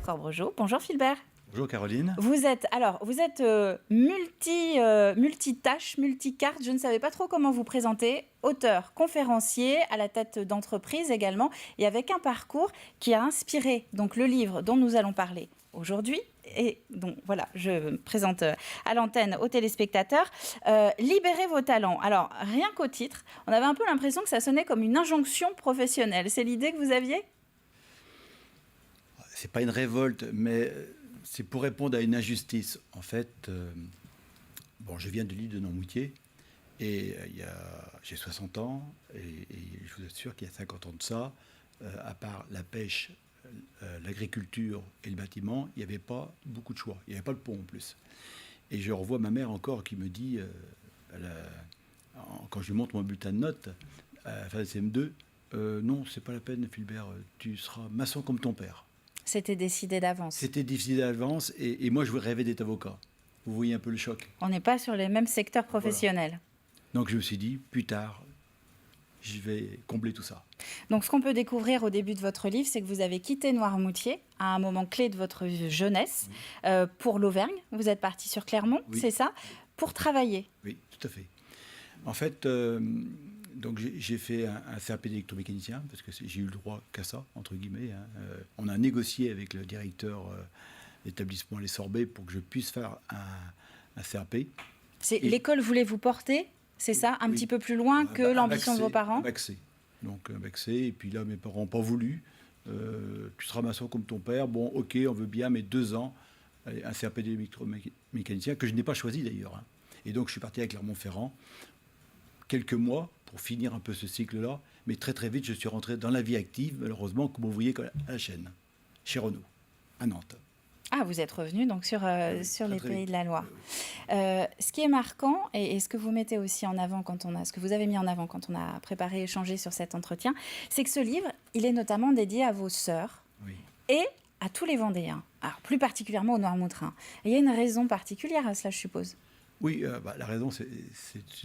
Corbregeot. Bonjour Philbert. Bonjour Caroline. Vous êtes multitâche, multicarte, je ne savais pas trop comment vous présenter. Auteur, conférencier, à la tête d'entreprise également, et avec un parcours qui a inspiré donc le livre dont nous allons parler aujourd'hui. Et donc voilà, je me présente à l'antenne aux téléspectateurs. Libérez vos talents. Alors, rien qu'au titre, on avait un peu l'impression que ça sonnait comme une injonction professionnelle. C'est l'idée que vous aviez ? C'est pas une révolte, mais c'est pour répondre à une injustice. En fait, je viens de l'île de Noirmoutier et j'ai 60 ans et je vous assure qu'il y a 50 ans de ça, à part la pêche, l'agriculture et le bâtiment, il n'y avait pas beaucoup de choix. Il n'y avait pas le pont en plus. Et je revois ma mère encore qui me dit, quand je lui montre mon bulletin de notes, à la fin de CM2, non, c'est pas la peine, Philbert, tu seras maçon comme ton père. C'était décidé d'avance. C'était décidé d'avance et moi je rêvais d'être avocat. Vous voyez un peu le choc. On n'est pas sur les mêmes secteurs professionnels. Voilà. Donc je me suis dit, plus tard, je vais combler tout ça. Donc ce qu'on peut découvrir au début de votre livre, c'est que vous avez quitté Noirmoutier à un moment clé de votre jeunesse pour l'Auvergne. Vous êtes parti sur Clermont, c'est ça, pour travailler. Oui, tout à fait. En fait, donc j'ai fait un CAP d'électromécanicien, parce que j'ai eu le droit qu'à ça, entre guillemets. On a négocié avec le directeur d'établissement Les Sorbets pour que je puisse faire un CAP. L'école voulait vous porter, c'est ça, un petit peu plus loin que l'ambition de vos parents ? Un bac C. Donc un bac C, et puis là, mes parents n'ont pas voulu. Tu seras maçon comme ton père. Bon, ok, on veut bien, mais 2 ans. Un CAP d'électromécanicien, que je n'ai pas choisi d'ailleurs. Et donc je suis parti à Clermont-Ferrand. Quelques mois pour finir un peu ce cycle-là, mais très très vite je suis rentré dans la vie active, malheureusement, comme vous voyez à la chaîne, chez Renault, à Nantes. Ah, vous êtes revenu donc sur les Pays de la Loire. Ce qui est marquant, et ce que vous mettez aussi en avant ce que vous avez mis en avant quand on a préparé et échangé sur cet entretien, c'est que ce livre, il est notamment dédié à vos sœurs et à tous les Vendéens, alors plus particulièrement aux Noirmoutins. Il y a une raison particulière à cela, je suppose. Oui, la raison, c'est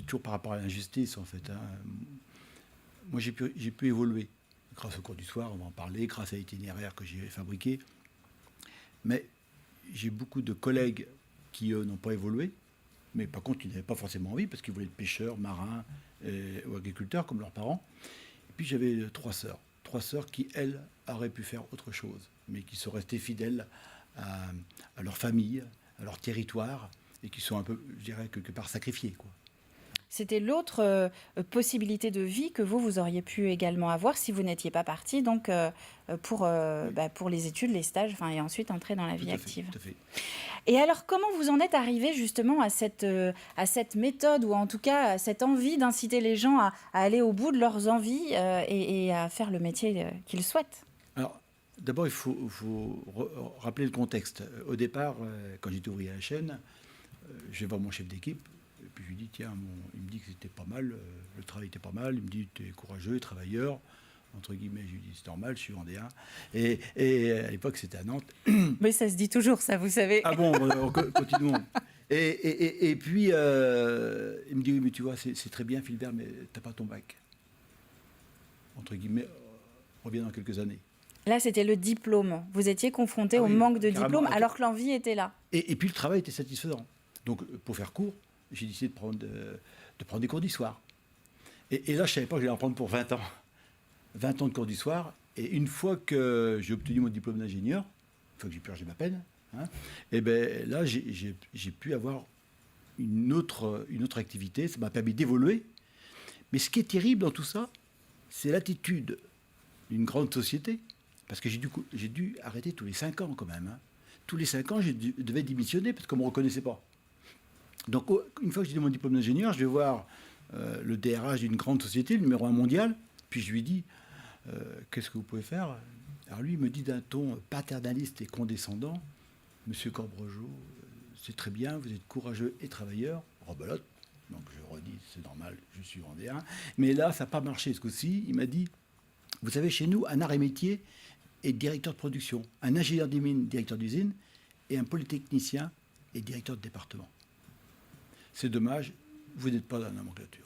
toujours par rapport à l'injustice, en fait. Moi, j'ai pu évoluer grâce au cours du soir, on va en parler, grâce à l'itinéraire que j'ai fabriqué. Mais j'ai beaucoup de collègues qui, eux, n'ont pas évolué. Mais par contre, ils n'avaient pas forcément envie, parce qu'ils voulaient être pêcheurs, marins ou agriculteurs, comme leurs parents. Et puis, j'avais 3 sœurs. 3 sœurs qui, elles, auraient pu faire autre chose, mais qui sont restées fidèles à leur famille, à leur territoire, et qui sont un peu, je dirais, quelque part sacrifiés, quoi. C'était l'autre possibilité de vie que vous auriez pu également avoir si vous n'étiez pas parti donc, pour les études, les stages, et ensuite entrer dans la vie active. Tout à fait. Et alors, comment vous en êtes arrivé justement à cette méthode, ou en tout cas à cette envie d'inciter les gens à aller au bout de leurs envies et à faire le métier qu'ils souhaitent ? Alors, d'abord, il faut rappeler le contexte. Au départ, quand j'étais ouvrier à la chaîne, je vais voir mon chef d'équipe, et puis je lui dis, tiens, il me dit que c'était pas mal, le travail était pas mal, il me dit, tu es courageux, travailleur, entre guillemets, je lui dis, c'est normal, je suis vendéen, et à l'époque, c'était à Nantes. Mais ça se dit toujours, ça, vous savez. Ah bon, continuons. Et puis, il me dit, oui, mais tu vois, c'est très bien, Philbert, mais t'as pas ton bac. Entre guillemets, reviens dans quelques années. Là, c'était le diplôme. Vous étiez confronté au manque de diplôme, alors que l'envie était là. Et puis, le travail était satisfaisant. Donc, pour faire court, j'ai décidé de prendre des cours du soir. Et là, je ne savais pas que j'allais en prendre pour 20 ans. 20 ans de cours du soir. Et une fois que j'ai obtenu mon diplôme d'ingénieur, une fois que j'ai purgé ma peine, et ben là, j'ai pu avoir une autre activité. Ça m'a permis d'évoluer. Mais ce qui est terrible dans tout ça, c'est l'attitude d'une grande société. Parce que j'ai dû arrêter tous les 5 ans quand même. Tous les 5 ans, je devais démissionner parce qu'on ne me reconnaissait pas. Donc, une fois que j'ai mon diplôme d'ingénieur, je vais voir le DRH d'une grande société, le numéro 1 mondial, puis je lui dis, qu'est-ce que vous pouvez faire ? Alors lui, il me dit d'un ton paternaliste et condescendant, Monsieur Corbregeot, c'est très bien, vous êtes courageux et travailleur, rebelote. Donc je redis, c'est normal, je suis vendéen. Mais là, ça n'a pas marché ce coup-ci. Il m'a dit, vous savez, chez nous, un arts et métier est directeur de production, un ingénieur des mines, directeur d'usine, et un polytechnicien est directeur de département. C'est dommage, vous n'êtes pas dans la nomenclature.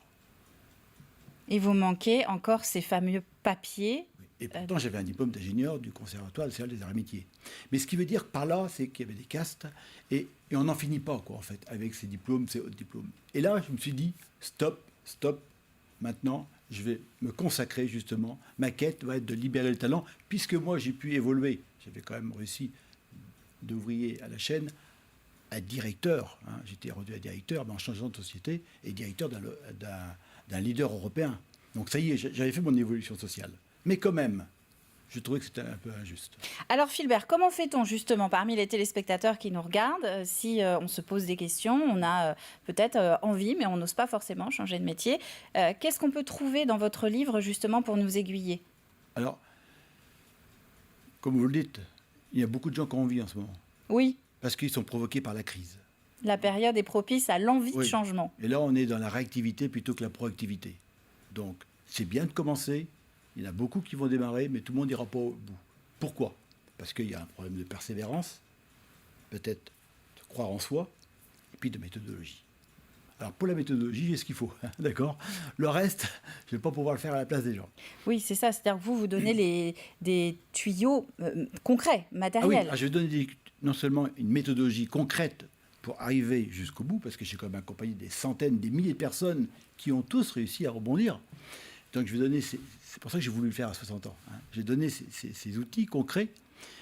Et vous manquez encore ces fameux papiers Et pourtant, j'avais un diplôme d'ingénieur du Conservatoire national des arts et métiers. Mais ce qui veut dire par là, c'est qu'il y avait des castes et on n'en finit pas, quoi, en fait, avec ces diplômes, ces autres diplômes. Et là, je me suis dit, stop, maintenant, je vais me consacrer, justement. Ma quête va être de libérer le talent, puisque moi, j'ai pu évoluer. J'avais quand même réussi d'ouvrier à la chaîne à directeur. Hein. J'étais rendu à directeur, mais en changeant de société, et directeur d'un leader européen. Donc ça y est, j'avais fait mon évolution sociale. Mais quand même, je trouvais que c'était un peu injuste. Alors Philbert, comment fait-on justement parmi les téléspectateurs qui nous regardent si on se pose des questions, on a peut-être envie, mais on n'ose pas forcément changer de métier. Qu'est-ce qu'on peut trouver dans votre livre justement pour nous aiguiller? Alors, comme vous le dites, il y a beaucoup de gens qui ont envie en ce moment. Oui. Parce qu'ils sont provoqués par la crise. La période est propice à l'envie de changement. Et là, on est dans la réactivité plutôt que la proactivité. Donc, c'est bien de commencer. Il y en a beaucoup qui vont démarrer, mais tout le monde n'ira pas au bout. Pourquoi? Parce qu'il y a un problème de persévérance, peut-être de croire en soi, et puis de méthodologie. Alors, pour la méthodologie, j'ai ce qu'il faut, d'accord? Le reste, je ne vais pas pouvoir le faire à la place des gens. Oui, c'est ça. C'est-à-dire que vous donnez des tuyaux concrets, matériels. Ah oui, je vais donner non seulement une méthodologie concrète pour arriver jusqu'au bout, parce que j'ai quand même accompagné des centaines, des milliers de personnes qui ont tous réussi à rebondir. Donc je vais donner, c'est pour ça que j'ai voulu le faire à 60 ans. Hein. J'ai donné ces outils concrets,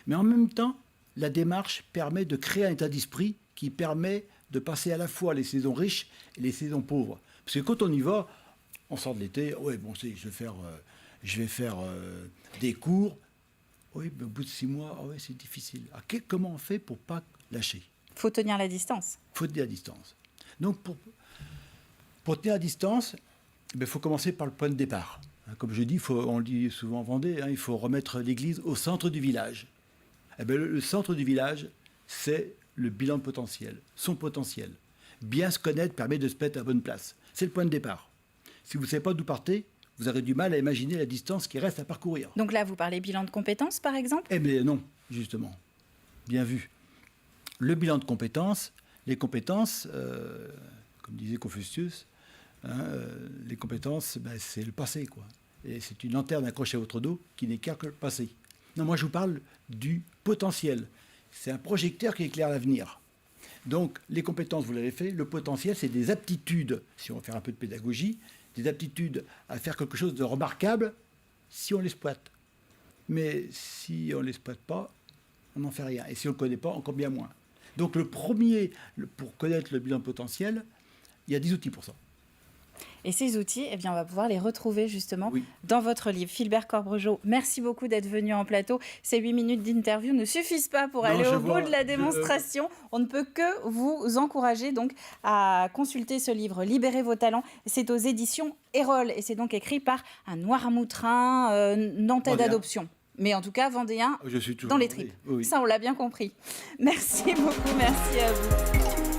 mais en même temps, la démarche permet de créer un état d'esprit qui permet de passer à la fois les saisons riches et les saisons pauvres. Parce que quand on y va, on sort de l'été, ouais, bon, je vais faire des cours. Oui, mais au bout de 6 mois, ouais, c'est difficile. Alors, comment on fait pour ne pas lâcher? Il faut tenir la distance. Il faut tenir la distance. Donc, pour tenir la distance, il faut commencer par le point de départ. Comme je dis, on le dit souvent en Vendée, il faut remettre l'église au centre du village. Le centre du village, c'est le bilan de potentiel, son potentiel. Bien se connaître permet de se mettre à la bonne place. C'est le point de départ. Si vous ne savez pas d'où partez, vous aurez du mal à imaginer la distance qui reste à parcourir. Donc là, vous parlez bilan de compétences, par exemple? Eh bien non, justement. Bien vu. Le bilan de compétences, les compétences, comme disait Confucius, les compétences, c'est le passé, quoi. Et c'est une lanterne accrochée à votre dos qui n'éclaire que le passé. Non, moi je vous parle du potentiel. C'est un projecteur qui éclaire l'avenir. Donc les compétences, vous l'avez fait. Le potentiel, c'est des aptitudes, si on veut faire un peu de pédagogie, des aptitudes à faire quelque chose de remarquable si on l'exploite. Mais si on ne l'exploite pas, on n'en fait rien. Et si on ne le connaît pas, encore bien moins. Donc le premier, pour connaître le bilan potentiel, il y a 10 outils pour ça. Et ces outils, eh bien, on va pouvoir les retrouver justement dans votre livre. Philbert Corbregeot, merci beaucoup d'être venu en plateau. Ces 8 minutes d'interview ne suffisent pas pour aller au bout de la démonstration. On ne peut que vous encourager donc à consulter ce livre, Libérez vos talents. C'est aux éditions Erol et c'est donc écrit par un Noirmoutrin nantais d'adoption. Mais en tout cas, vendéen dans les tripes. Oui. Ça, on l'a bien compris. Merci beaucoup, merci à vous.